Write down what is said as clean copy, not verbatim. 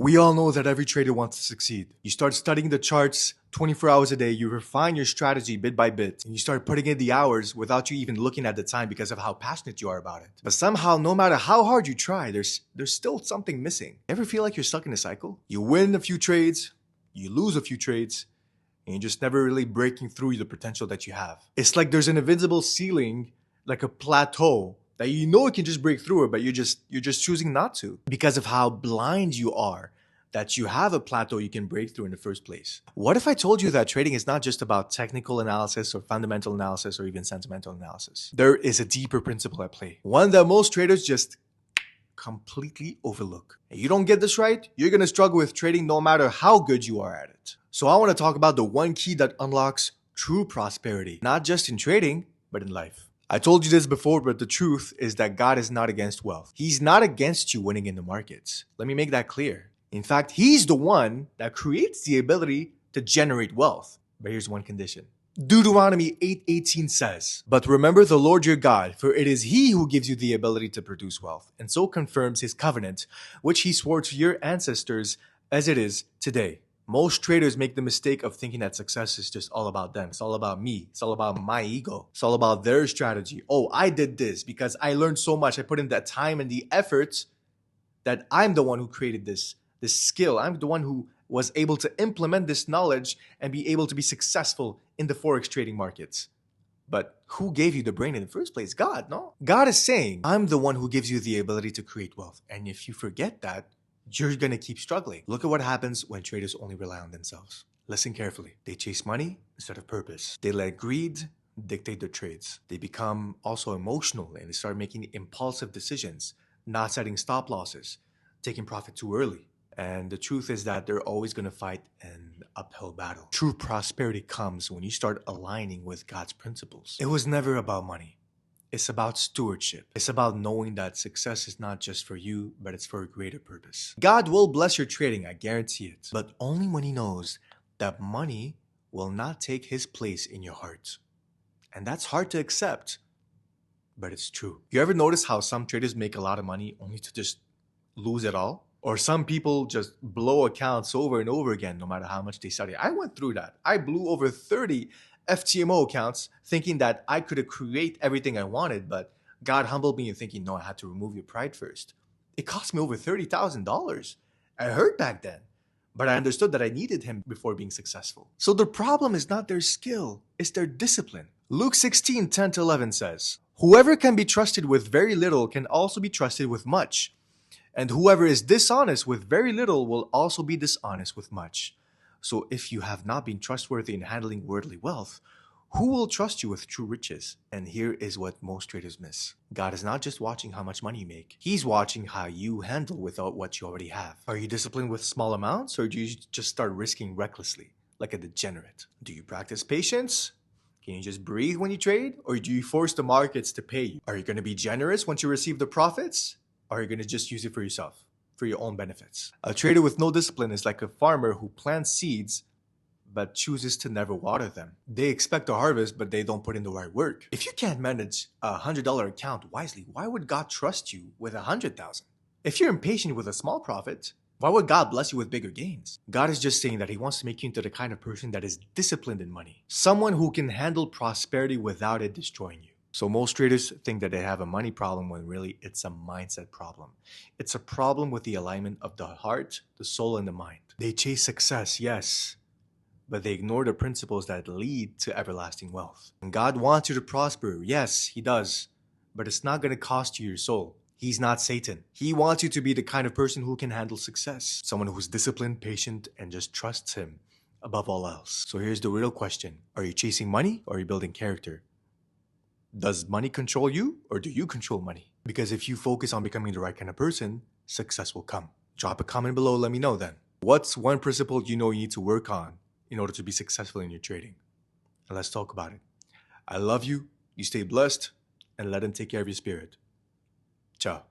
We all know that every trader wants to succeed. You start studying the charts 24 hours a day, you refine your strategy bit by bit, and you start putting in the hours without you even looking at the time because of how passionate you are about it. But somehow, no matter how hard you try, there's still something missing. Ever feel like you're stuck in a cycle? You win a few trades, you lose a few trades, and you're just never really breaking through the potential that you have. It's like there's an invisible ceiling, like a plateau, that you know you can just break through it, but you're just choosing not to because of how blind you are that you have a plateau you can break through in the first place. What if I told you that trading is not just about technical analysis or fundamental analysis or even sentimental analysis? There is a deeper principle at play, one that most traders just completely overlook. And you don't get this right, you're gonna struggle with trading no matter how good you are at it. So I wanna talk about the one key that unlocks true prosperity, not just in trading, but in life. I told you this before, but the truth is that God is not against wealth. He's not against you winning in the markets. Let me make that clear. In fact, He's the one that creates the ability to generate wealth. But here's one condition. Deuteronomy 8:18 says, "But remember the Lord your God, for it is He who gives you the ability to produce wealth, and so confirms His covenant, which He swore to your ancestors as it is today." Most traders make the mistake of thinking that success is just all about them. It's all about me. It's all about my ego. It's all about their strategy. Oh, I did this because I learned so much. I put in that time and the effort that I'm the one who created this skill. I'm the one who was able to implement this knowledge and be able to be successful in the Forex trading markets. But who gave you the brain in the first place? God, no? God is saying, I'm the one who gives you the ability to create wealth. And if you forget that, you're going to keep struggling. Look at what happens when traders only rely on themselves. Listen carefully. They chase money instead of purpose. They let greed dictate their trades. They become also emotional and they start making impulsive decisions, not setting stop losses, taking profit too early. And the truth is that they're always going to fight an uphill battle. True prosperity comes when you start aligning with God's principles. It was never about money. It's about stewardship. It's about knowing that success is not just for you, but it's for a greater purpose. God will bless your trading, I guarantee it. But only when He knows that money will not take His place in your heart. And that's hard to accept, but it's true. You ever notice how some traders make a lot of money only to just lose it all? Or some people just blow accounts over and over again, no matter how much they study. I went through that. I blew over 30 FTMO accounts thinking that I could create everything I wanted, but God humbled me in thinking, no, I had to remove your pride first. It cost me over $30,000. I hurt back then, but I understood that I needed Him before being successful. So the problem is not their skill, it's their discipline. Luke 16:10-11 says, "Whoever can be trusted with very little can also be trusted with much. And whoever is dishonest with very little will also be dishonest with much. So if you have not been trustworthy in handling worldly wealth, who will trust you with true riches?" And here is what most traders miss. God is not just watching how much money you make. He's watching how you handle without what you already have. Are you disciplined with small amounts, or do you just start risking recklessly, like a degenerate? Do you practice patience? Can you just breathe when you trade? Or do you force the markets to pay you? Are you going to be generous once you receive the profits? Or are you going to just use it for yourself, for your own benefits? A trader with no discipline is like a farmer who plants seeds but chooses to never water them. They expect a harvest, but they don't put in the right work. If you can't manage a $100 account wisely, why would God trust you with 100,000? If you're impatient with a small profit, why would God bless you with bigger gains? God is just saying that He wants to make you into the kind of person that is disciplined in money. Someone who can handle prosperity without it destroying you. So most traders think that they have a money problem when really it's a mindset problem. It's a problem with the alignment of the heart, the soul, and the mind. They chase success, yes, but they ignore the principles that lead to everlasting wealth. And God wants you to prosper, yes, He does, but it's not going to cost you your soul. He's not Satan. He wants you to be the kind of person who can handle success. Someone who's disciplined, patient, and just trusts Him above all else. So here's the real question. Are you chasing money or are you building character? Does money control you or do you control money? Because if you focus on becoming the right kind of person, success will come. Drop a comment below, let me know then. What's one principle you know you need to work on in order to be successful in your trading? And let's talk about it. I love you, you stay blessed, and let Him take care of your spirit. Ciao.